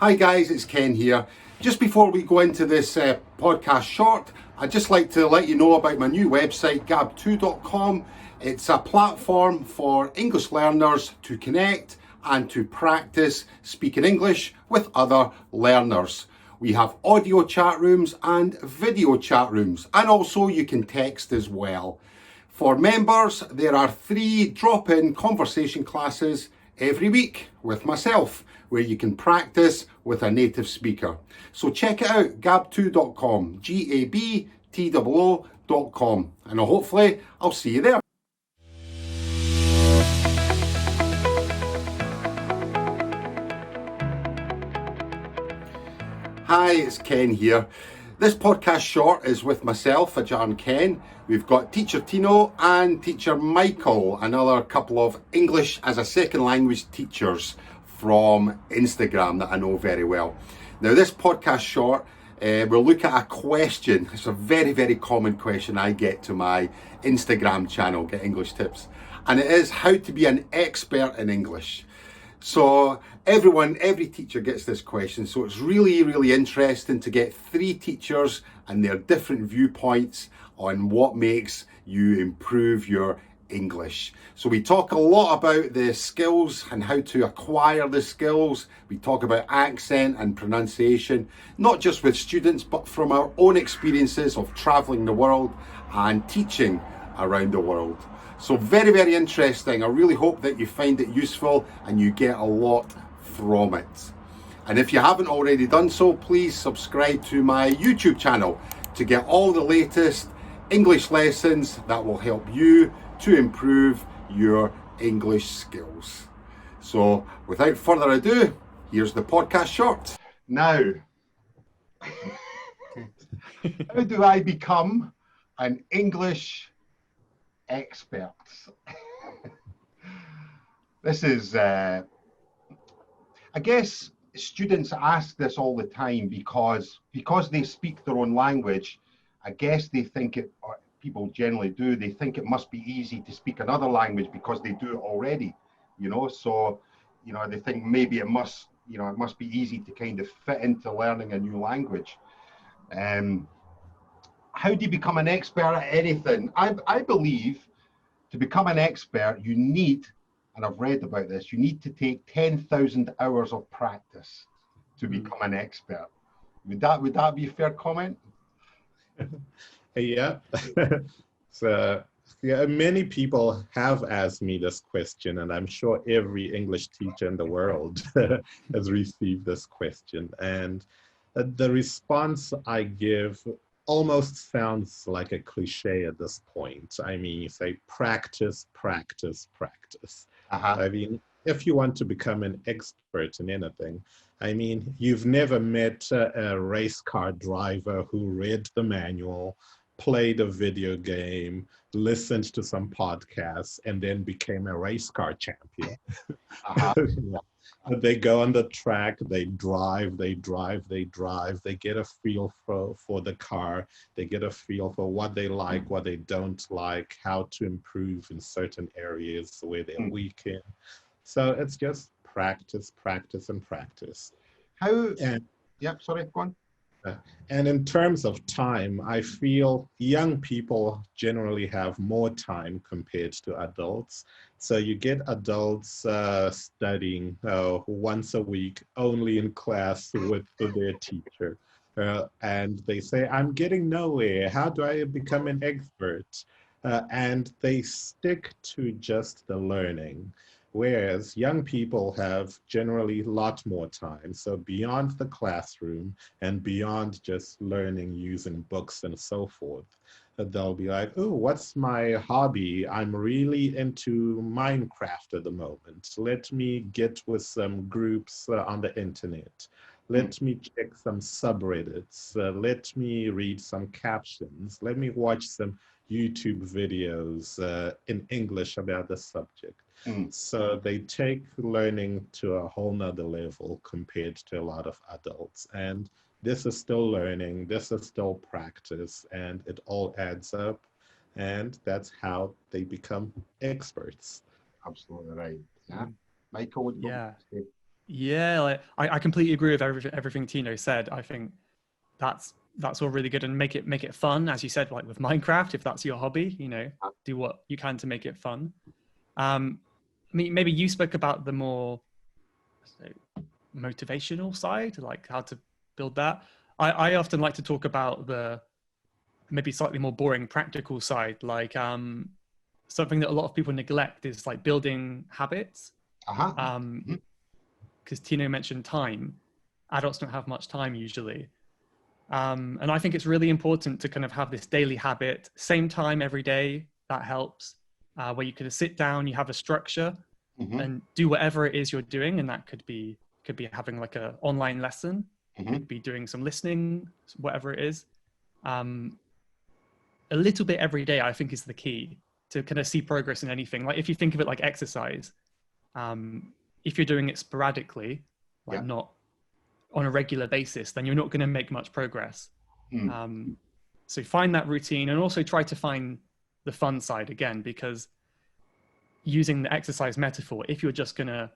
Hi guys, it's Ken here. Just before we go into this podcast short, I'd just like to let you know about my new website, gab2.com. It's a platform for English learners to connect and to practice speaking English with other learners. We have audio chat rooms and video chat rooms, and also you can text as well. For members, there are 3 drop-in conversation classes every week with myself, where you can practice with a native speaker. So check it out, gab2.com, gabtoo.com, and hopefully I'll see you there. Hi, it's Ken here. This podcast short is with myself, Ajarn Ken. We've got teacher Tino and teacher Michael, another couple of English as a second language teachers from Instagram that I know very well. Now this podcast short, we'll look at a question. It's a very, very common question I get to my Instagram channel, Get English Tips. And it is how to be an expert in English. So every teacher gets this question. So it's really, really interesting to get 3 teachers and their different viewpoints on what makes you improve your English. So we talk a lot about the skills and how to acquire the skills. We talk about accent and pronunciation, not just with students, but from our own experiences of traveling the world and teaching around the world. So very, very interesting. I really hope that you find it useful and you get a lot from it. And if you haven't already done so, please subscribe to my YouTube channel to get all the latest English lessons that will help you to improve your English skills. So without further ado, here's the podcast short. Now, how do I become an English expert? This is, I guess students ask this all the time because they speak their own language. I guess they think it, or people generally do, they think it must be easy to speak another language because they do it already, so, they think maybe it must be easy to kind of fit into learning a new language. How do you become an expert at anything? I believe to become an expert, you need, and I've read about this, you need to take 10,000 hours of practice to become an expert. Would that be a fair comment? Yeah. So yeah, many people have asked me this question, and I'm sure every English teacher in the world has received this question. And the response I give almost sounds like a cliche at this point. I mean, you say practice, practice, practice. I mean, if you want to become an expert in anything, I mean, you've never met a race car driver who read the manual, played a video game, listened to some podcasts, and then became a race car champion. Yeah. They go on the track, they drive, they get a feel for the car, they get a feel for what they like, what they don't like, how to improve in certain areas where they're weak in. So it's just practice, practice, and practice. Sorry, go on. And in terms of time, I feel young people generally have more time compared to adults. So you get adults studying once a week, only in class with their teacher. And they say, I'm getting nowhere. How do I become an expert? And they stick to just the learning. Whereas young people have generally a lot more time. So beyond the classroom and beyond just learning using books and so forth, they'll be like, oh, what's my hobby? I'm really into Minecraft at the moment. Let me get with some groups on the internet. Let me check some subreddits. Let me read some captions. Let me watch some YouTube videos in English about the subject. So they take learning to a whole nother level compared to a lot of adults. And this is still learning, this is still practice, and it all adds up. And that's how they become experts. Absolutely right. Yeah. Michael, what do you say? Yeah, like, I completely agree with everything Tino said. I think that's all really good, and make it fun, as you said, like with Minecraft, if that's your hobby, do what you can to make it fun. Maybe you spoke about the more so, motivational side, like how to build that. I often like to talk about the maybe slightly more boring practical side, like something that a lot of people neglect is like building habits. Uh-huh. Because Tino mentioned time. Adults don't have much time usually. And I think it's really important to kind of have this daily habit, same time every day. That helps, where you can sit down, you have a structure, and do whatever it is you're doing. And that could be having like a online lesson, could be doing some listening, whatever it is. A little bit every day, I think, is the key to kind of see progress in anything. Like if you think of it like exercise, if you're doing it sporadically, like not on a regular basis, then you're not going to make much progress. So find that routine, and also try to find the fun side again, because using the exercise metaphor, if you're just going to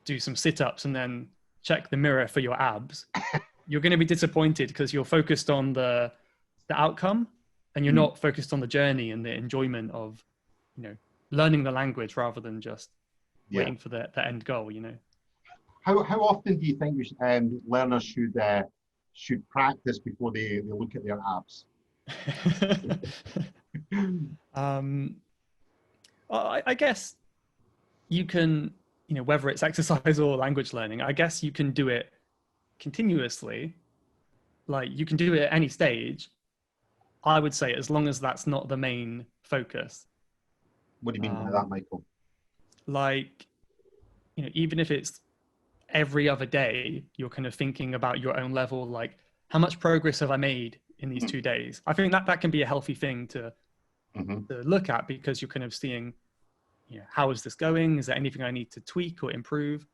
do some sit-ups and then check the mirror for your abs, you're going to be disappointed because you're focused on the outcome, and you're not focused on the journey and the enjoyment of learning the language, rather than just waiting for the end goal. How often do you think learners should practice before they look at their apps? I guess you can, whether it's exercise or language learning, I guess you can do it continuously. Like you can do it at any stage. I would say, as long as that's not the main focus. What do you mean by that, Michael? Like, even if it's every other day, you're kind of thinking about your own level, like how much progress have I made in these 2 days? I think that can be a healthy thing to look at, because you're kind of seeing, how is this going? Is there anything I need to tweak or improve?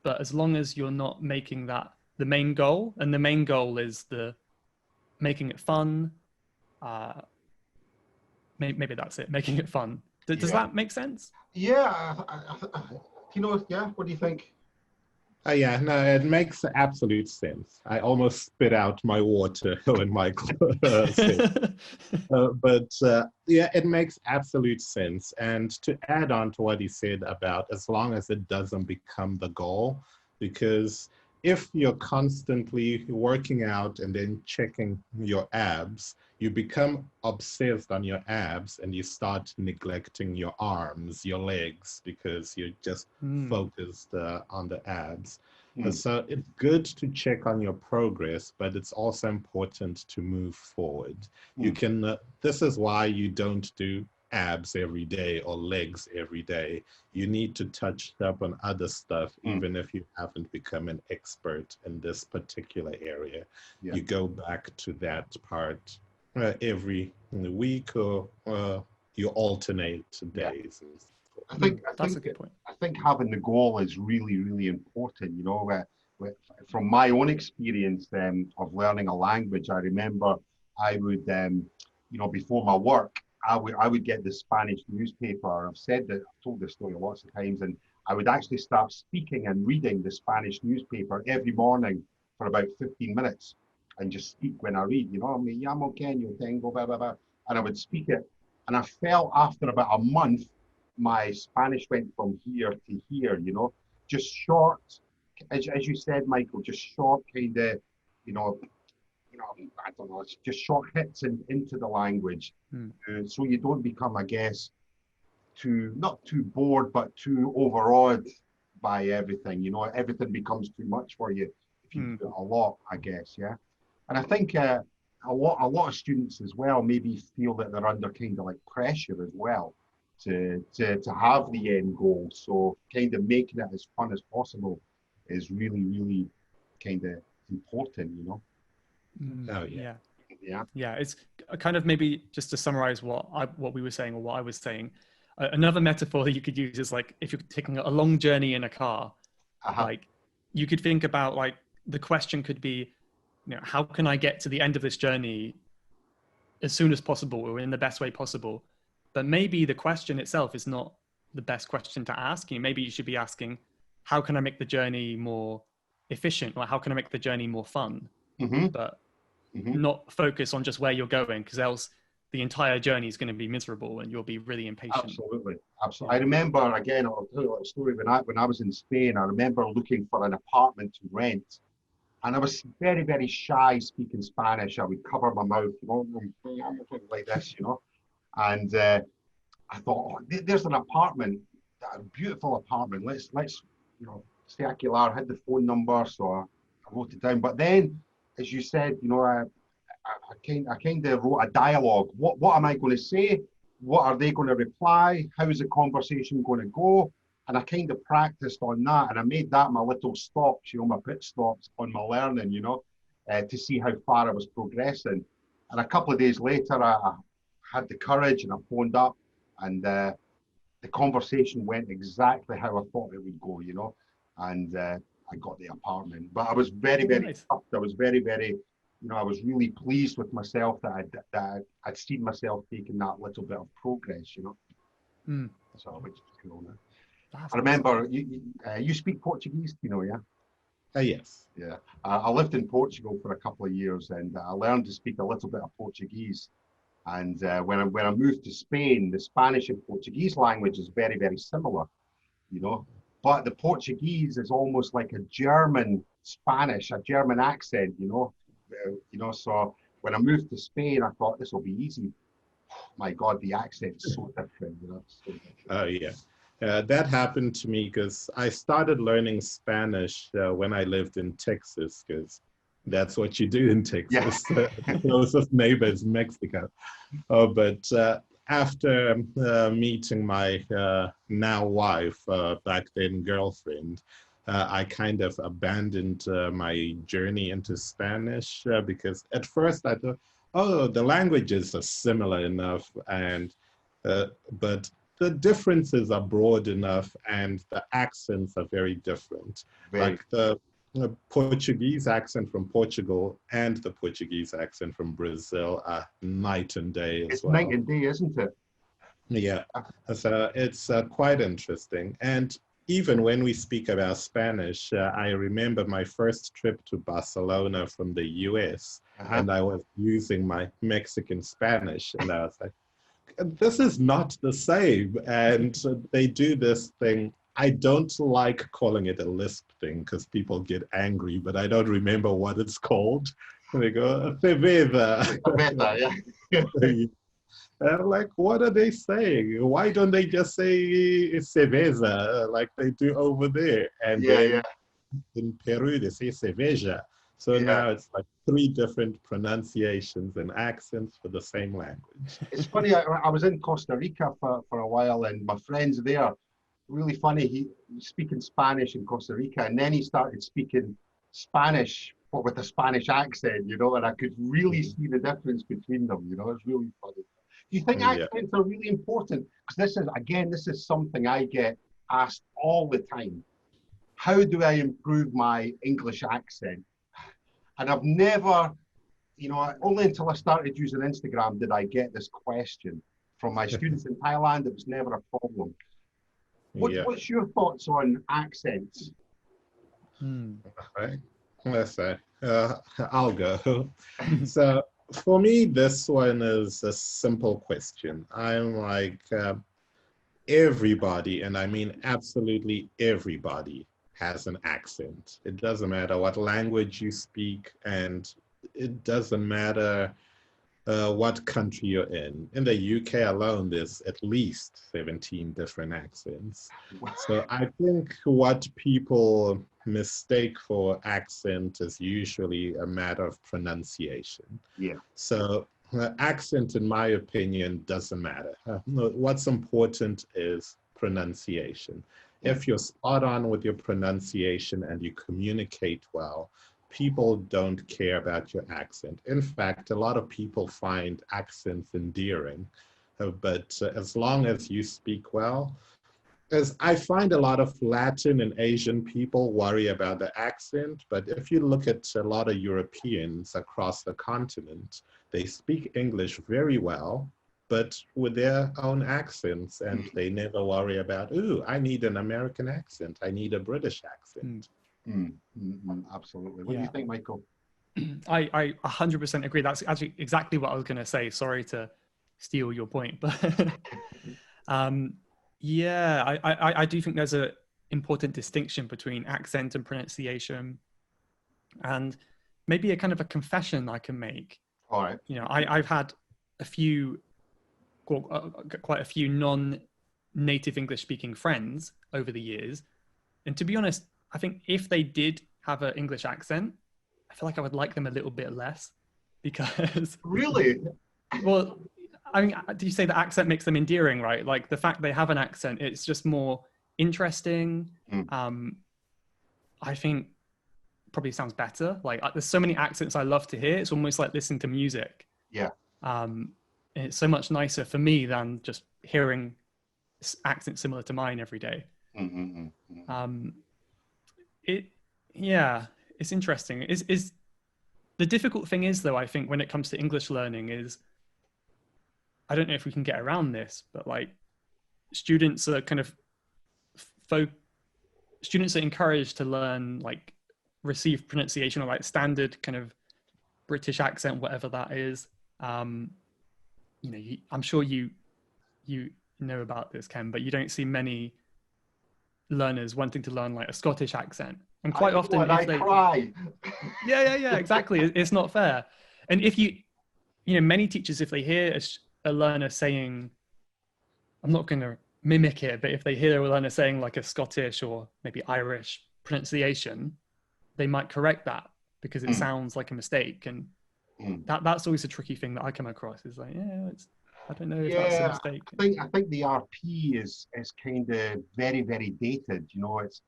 But as long as you're not making that the main goal, and the main goal is making it fun, maybe that's it, making it fun. Does that make sense? Yeah. Tino, what do you think? Yeah, no, it makes absolute sense. I almost spit out my water when Michael said. It makes absolute sense. And to add on to what he said about as long as it doesn't become the goal, because if you're constantly working out and then checking your abs, you become obsessed on your abs and you start neglecting your arms, your legs, because you're just focused on the abs. So it's good to check on your progress, but it's also important to move forward. You can, this is why you don't do abs every day or legs every day. You need to touch up on other stuff, even if you haven't become an expert in this particular area. You go back to that part every week, or you alternate days. I think that's a good point. I think having the goal is really, really important. From my own experience of learning a language, I remember I would, before my work, I would get the Spanish newspaper. I've told this story lots of times, and I would actually start speaking and reading the Spanish newspaper every morning for about 15 minutes, and just speak when I read. Me llamo Ken, yo tengo, blah, blah, blah, and I would speak it. And I felt after about a month, my Spanish went from here to here. Just short, as you said, Michael, just short kind of, I don't know, it's just short hits into the language. So you don't become, I guess, not too bored, but too overawed by everything. Everything becomes too much for you if you do it a lot, I guess, yeah. And I think a lot of students as well maybe feel that they're under kind of like pressure as well to have the end goal. So kind of making it as fun as possible is really, really kind of important, Oh yeah. Yeah, it's kind of, maybe just to summarize what we were saying, or what I was saying, another metaphor that you could use is like if you're taking a long journey in a car, like you could think about, like, the question could be, how can I get to the end of this journey as soon as possible, or in the best way possible? But maybe the question itself is not the best question to ask. Maybe you should be asking, how can I make the journey more efficient? Like, how can I make the journey more fun? Mm-hmm. But Mm-hmm. not focus on just where you're going, because else the entire journey is going to be miserable and you'll be really impatient. Absolutely, absolutely. I remember, again, I'll tell you a little story. When I was in Spain, I remember looking for an apartment to rent, and I was very, very shy speaking Spanish. I would cover my mouth, like this, and I thought, oh, there's an apartment, a beautiful apartment. Let's stay Aguilar. Had the phone number, so I wrote it down. But then, as you said, I kind of wrote a dialogue. What am I going to say? What are they going to reply? How is the conversation going to go? And I kind of practiced on that, and I made that my little stops, my pit stops on my learning, to see how far I was progressing. And a couple of days later, I had the courage and I phoned up, and the conversation went exactly how I thought it would go, and I got the apartment. But I was very, very tough. I was very, very, I was really pleased with myself that I'd seen myself taking that little bit of progress, So, which is cool. I remember you speak Portuguese, yeah? Yes. Yeah. I lived in Portugal for a couple of years, and I learned to speak a little bit of Portuguese. And when I moved to Spain, the Spanish and Portuguese language is very, very similar, But the Portuguese is almost like a German Spanish, a German accent, So when I moved to Spain, I thought this will be easy. My God, the accent is so different, So different. Oh, yeah. That happened to me because I started learning Spanish when I lived in Texas, because that's what you do in Texas. Yeah. The closest neighbor is Mexico. But after meeting my now wife, back then girlfriend, I kind of abandoned my journey into Spanish because at first I thought, oh, the languages are similar enough, and but the differences are broad enough and the accents are very different. Like the Portuguese accent from Portugal and the Portuguese accent from Brazil are night and day as well. It's night and day, isn't it? Yeah, so it's quite interesting. And even when we speak about Spanish, I remember my first trip to Barcelona from the US, and I was using my Mexican Spanish, and I was like, this is not the same. And they do this thing. I don't like calling it a lisp thing because people get angry, but I don't remember what it's called. They go, cerveza. Cerveza, yeah. I'm like, what are they saying? Why don't they just say cerveza like they do over there? And then in Peru, they say cerveja. So now it's like 3 different pronunciations and accents for the same language. It's funny, I was in Costa Rica for a while, and my friend's there, really funny, he was speaking Spanish in Costa Rica, and then he started speaking Spanish, but with a Spanish accent, and I could really see the difference between them, it's really funny. Do you think accents are really important? Because this is something I get asked all the time. How do I improve my English accent? And I've never, only until I started using Instagram did I get this question from my students in Thailand. It was never a problem. What's your thoughts on accents? Right. Let's say, I'll go. So for me, this one is a simple question. I'm like, everybody, and I mean absolutely everybody, has an accent. It doesn't matter what language you speak, and it doesn't matter what country you're in. In the UK alone, there's at least 17 different accents. So I think what people mistake for accent is usually a matter of pronunciation. Yeah. So accent, in my opinion, doesn't matter. What's important is pronunciation. If you're spot on with your pronunciation and you communicate well, people don't care about your accent. In fact, a lot of people find accents endearing, but as long as you speak well, as I find a lot of Latin and Asian people worry about the accent, but if you look at a lot of Europeans across the continent, they speak English very well, but with their own accents, and they never worry about, ooh, I need an American accent, I need a British accent. Absolutely. What do you Yeah. think, Michael? I 100% agree. That's actually exactly what I was going to say. Sorry to steal your point, but yeah, I do think there's a important distinction between accent and pronunciation, and maybe a kind of a confession I can make. All right. You know, I've had a few, quite a few non-native English speaking friends over the years, and to be honest, I think if they did have an English accent, I feel like I would like them a little bit less because, Really? well, I mean, do you say the accent makes them endearing, right? Like the fact they have an accent, it's just more interesting. I think probably sounds better. Like there's so many accents I love to hear. It's almost like listening to music. Yeah. And it's so much nicer for me than just hearing accents similar to mine every day. Yeah, it's interesting. Is the difficult thing is though, I think when it comes to English learning is, I don't know if we can get around this, but like students are kind of students are encouraged to learn like received pronunciation or like standard kind of British accent, whatever that is. You know, I'm sure you know about this, Ken, but you don't see many learners wanting to learn like a Scottish accent. And quite often, if they cry. yeah, exactly. It's not fair. And if you know, many teachers, if they hear a learner saying, I'm not going to mimic it, but if they hear a learner saying like a Scottish or maybe Irish pronunciation, they might correct that because it sounds like a mistake. And that's always a tricky thing that I come across is like, yeah, I don't know if that's a mistake. I think the RP is kind of very, very dated. You know, it's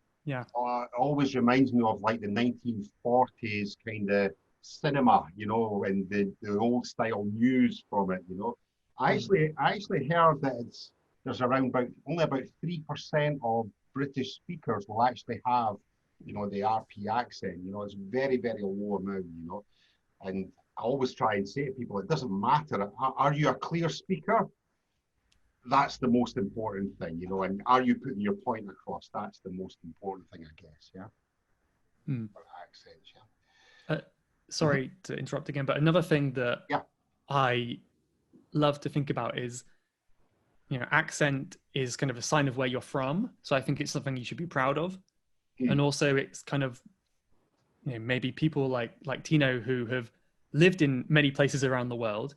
always reminds me of like the 1940s kind of cinema, you know, and the old style news from it. You know, I actually heard that there's around only about 3% of British speakers will actually have, you know, the RP accent. You know, it's very, very low amount. You know, and I always try and say to people, it doesn't matter. Are you a clear speaker? That's the most important thing, you know, and are you putting your point across? That's the most important thing, I guess, yeah? For accents, yeah. Sorry to interrupt again, but another thing that I love to think about is, you know, accent is kind of a sign of where you're from. So I think it's something you should be proud of. And also it's kind of, you know, maybe people like Tino who have lived in many places around the world,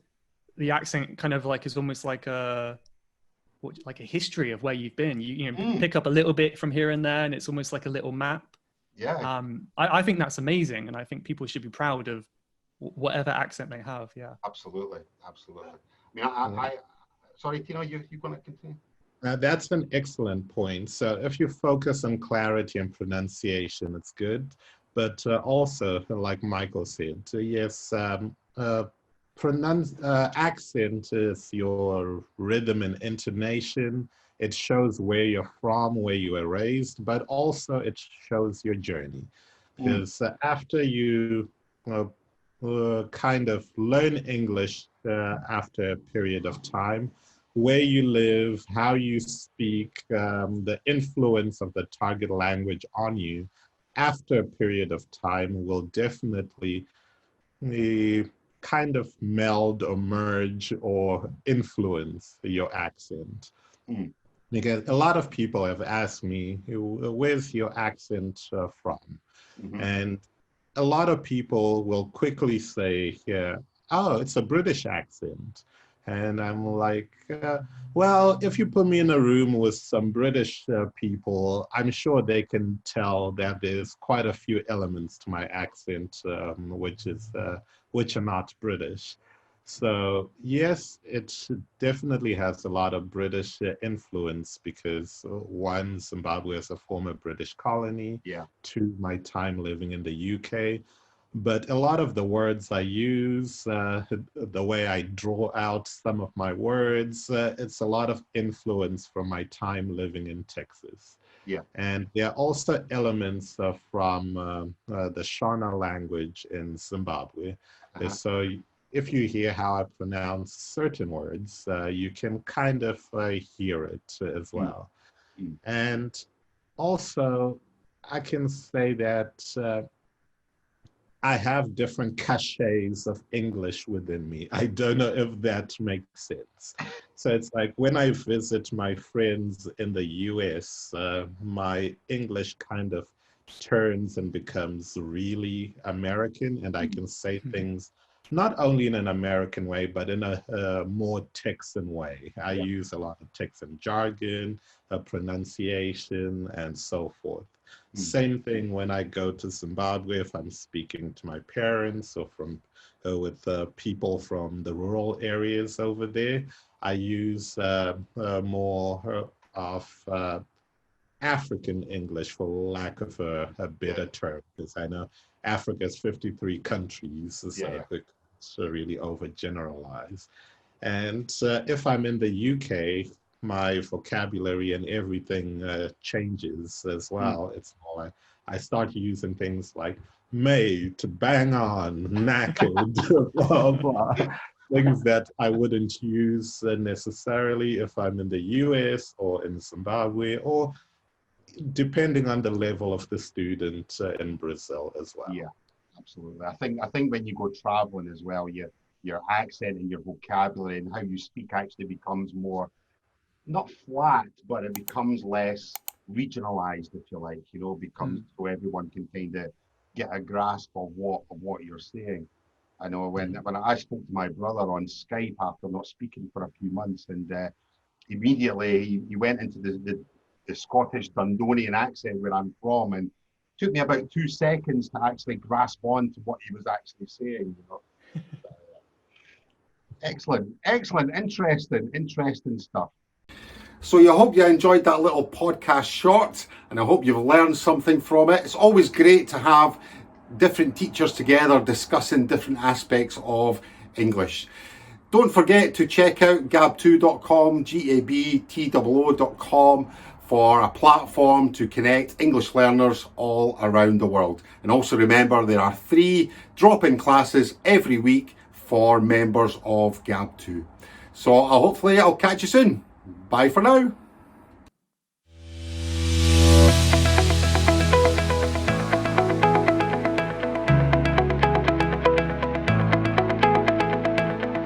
the accent kind of like is almost like a history of where you've been. You know, pick up a little bit from here and there, and it's almost like a little map. Yeah. I think that's amazing, and I think people should be proud of whatever accent they have. Yeah. Absolutely. I mean, sorry, Tino, you're going to continue? That's an excellent point. So if you focus on clarity and pronunciation, it's good. But also, like Michael said, yes, accent is your rhythm and intonation. It shows where you're from, where you were raised, but also it shows your journey. Because after you kind of learn English after a period of time, where you live, how you speak, the influence of the target language on you, after a period of time will definitely kind of meld or merge or influence your accent. Because a lot of people have asked me, where's your accent from? And a lot of people will quickly say, oh, it's a British accent. And I'm like, well, if you put me in a room with some British people, I'm sure they can tell that there's quite a few elements to my accent, which are not British. So yes, it definitely has a lot of British influence because one, Zimbabwe is a former British colony. Two, my time living in the UK. But a lot of the words I use, the way I draw out some of my words, it's a lot of influence from my time living in Texas. And there are also elements from the Shona language in Zimbabwe. So if you hear how I pronounce certain words, you can kind of hear it as well. Mm. And also, I can say that I have different cachets of English within me. I don't know if that makes sense. So it's like when I visit my friends in the US, my English kind of turns and becomes really American, and I can say things not only in an American way, but in a more Texan way. I Yeah. use a lot of Texan jargon, pronunciation, and so forth. Same thing when I go to Zimbabwe, if I'm speaking to my parents or with people from the rural areas over there, I use more of African English, for lack of a better term, because I know Africa's 53 countries, Yeah. so it's really overgeneralized. And if I'm in the UK, my vocabulary and everything changes as well. It's more like I start using things like made, bang on, knackered, blah, blah. Things that I wouldn't use necessarily if I'm in the US or in Zimbabwe, or depending on the level of the student in Brazil as well. Yeah, absolutely. I think when you go traveling as well, your accent and your vocabulary and how you speak actually becomes more, not flat, but it becomes less regionalized, if you like. Becomes so everyone can kind of get a grasp of what you're saying. I know when I spoke to my brother on Skype after not speaking for a few months, and immediately he went into the Scottish Dundonian accent where I'm from, and it took me about 2 seconds to actually grasp on to what he was actually saying. Excellent, interesting stuff. So I hope you enjoyed that little podcast short, and I hope you've learned something from it. It's always great to have different teachers together discussing different aspects of English. Don't forget to check out gab2.com, gabtoo.com, for a platform to connect English learners all around the world. And also remember, there are 3 drop-in classes every week for members of Gab2. So hopefully I'll catch you soon. Bye for now.